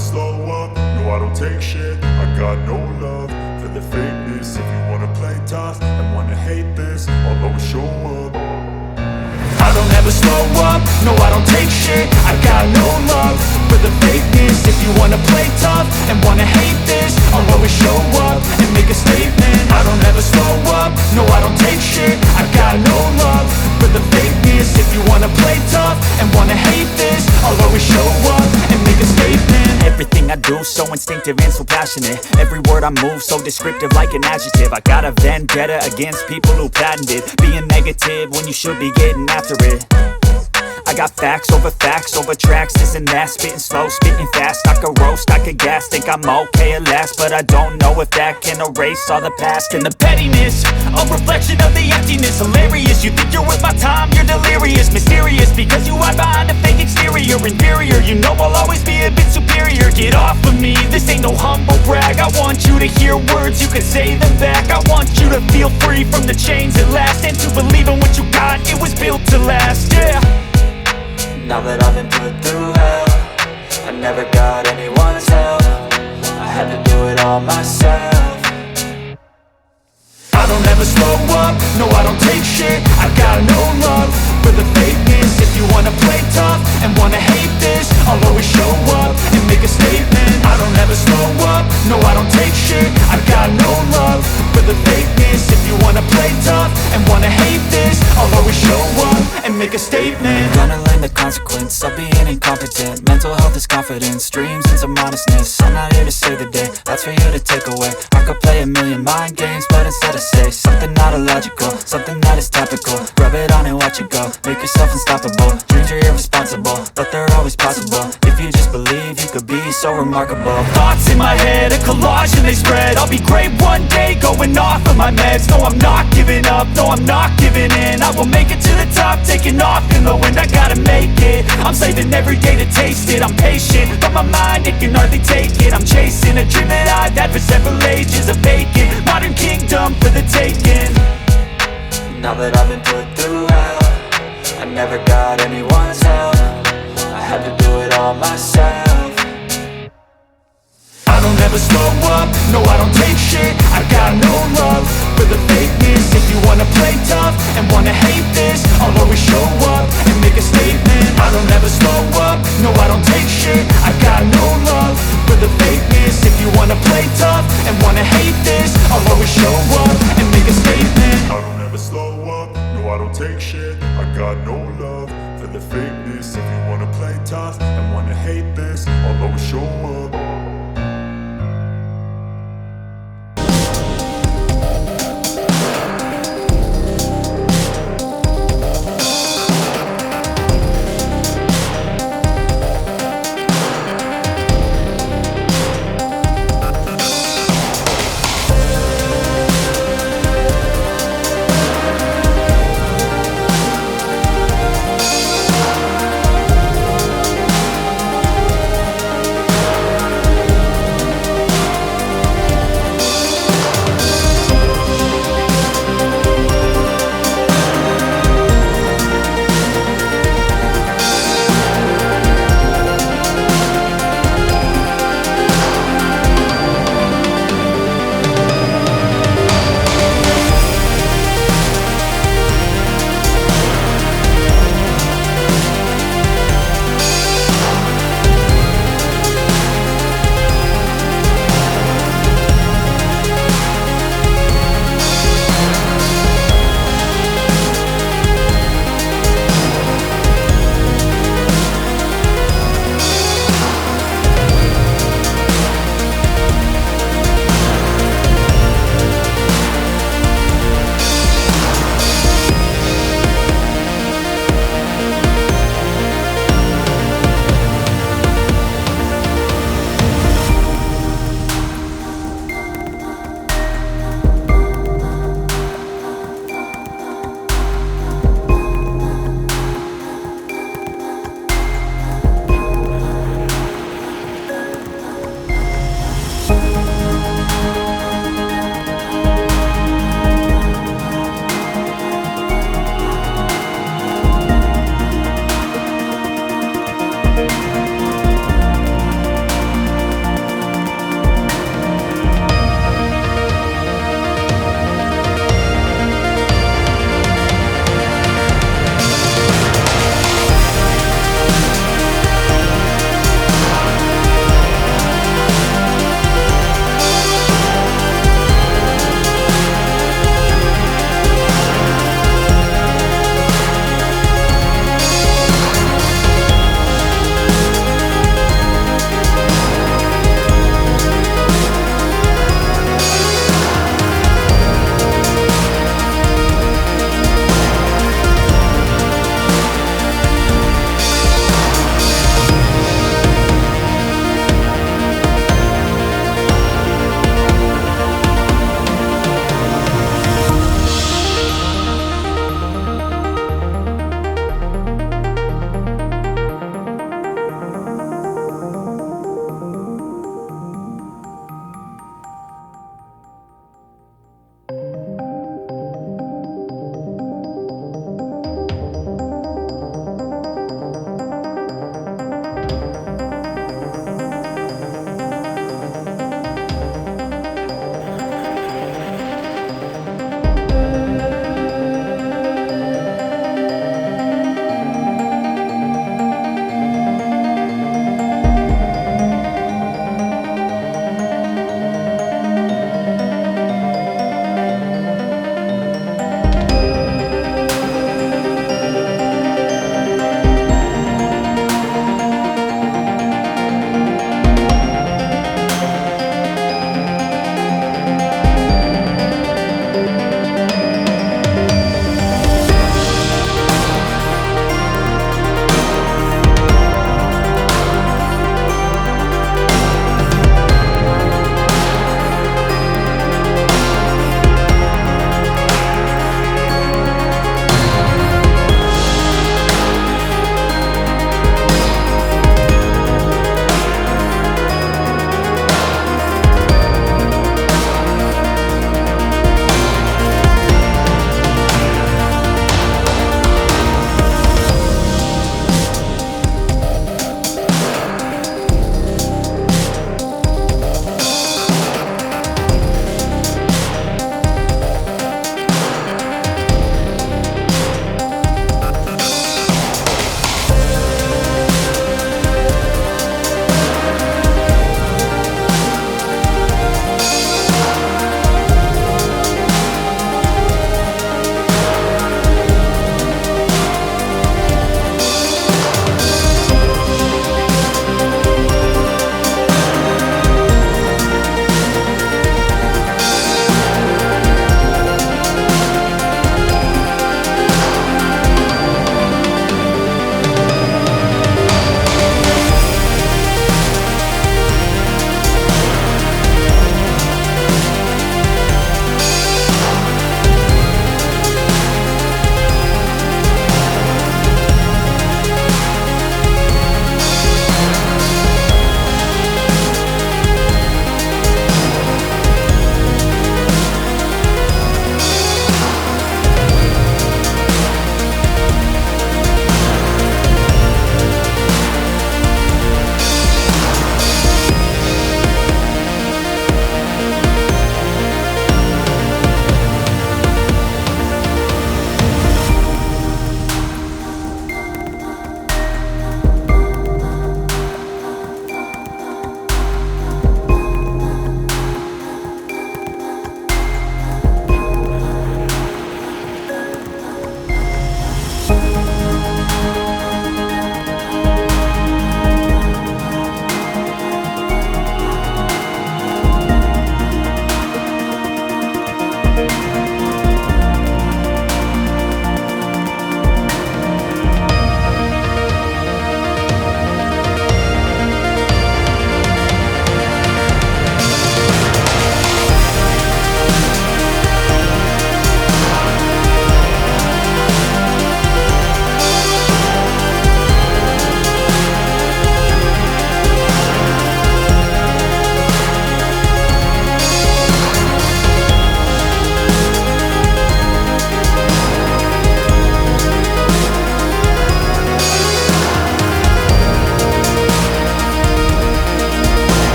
slow up, no I don't take shit. I got no love for the fakeness. If you wanna play tough and wanna hate this, I'll always show up. I don't ever slow up, no I don't take shit. I got no love for the fakeness. If you wanna play tough and wanna hate this, I'll always show up and make a statement. I don't ever slow up, no I don't take shit. I got no love for the fakeness. If you wanna play tough and wanna hate this, I'll always show up and make a statement. Everything I do so instinctive and so passionate. Every word I move so descriptive like an adjective. I got a vendetta against people who patented being negative when you should be getting after it. I got facts over tracks, this and that. Spitting slow, spitting fast, I could roast, I could gas. Think I'm okay at last, but I don't know if that can erase all the past. And the pettiness, a reflection of the emptiness. Hilarious, you think you're worth my time, you're delirious. Mysterious, because you hide behind a fake exterior. Inferior, you know I'll always be a bit superior. Get off of me, this ain't no humble brag. I want you to hear words, you can say them back. I want you to feel free from the chains at last, and to believe in what you got, it was built to last, yeah. Now that I've been put through hell, I never got anyone's help. I had to do it all myself. I don't ever slow up, no I don't take shit. I got no love for the fakeness. If you wanna play tough and wanna hate this, I'll always show up and make a statement. I don't ever slow up, no I don't take shit. I got no love for the fakeness. If you wanna play tough and wanna hate this, I'll always show up and make a statement. Gonna learn the consequence of being incompetent. Mental health is confidence, dreams and some honestness. I'm not here to save the day, that's for you to take away. I could play a million mind games, but instead I say something not illogical, something that is topical. Rub it on and watch it go, make yourself unstoppable. Dreams are irresponsible, but they're always possible. If you just believe, you could be so remarkable. Thoughts in my head, a collage and they spread. I'll be great one day, going off of my meds. No, I'm not giving up, no, I'm not giving in. I will make it to the top, taking off in the wind. I gotta make it, I'm saving every day to taste it. I'm patient, but my mind, it can hardly take it. I'm chasing a dream that I've had for several ages. A vacant, modern kingdom for the taking. Now that I've been put through hell, I never got anyone's help. I had to do it all myself. I don't ever slow up, no I don't take shit. I got no love for the fakeness. If you wanna play tough and wanna hate this, I'll always show up and make a statement. I don't ever slow up, no I don't take shit. I got no love for the fakeness. If you wanna play tough and wanna hate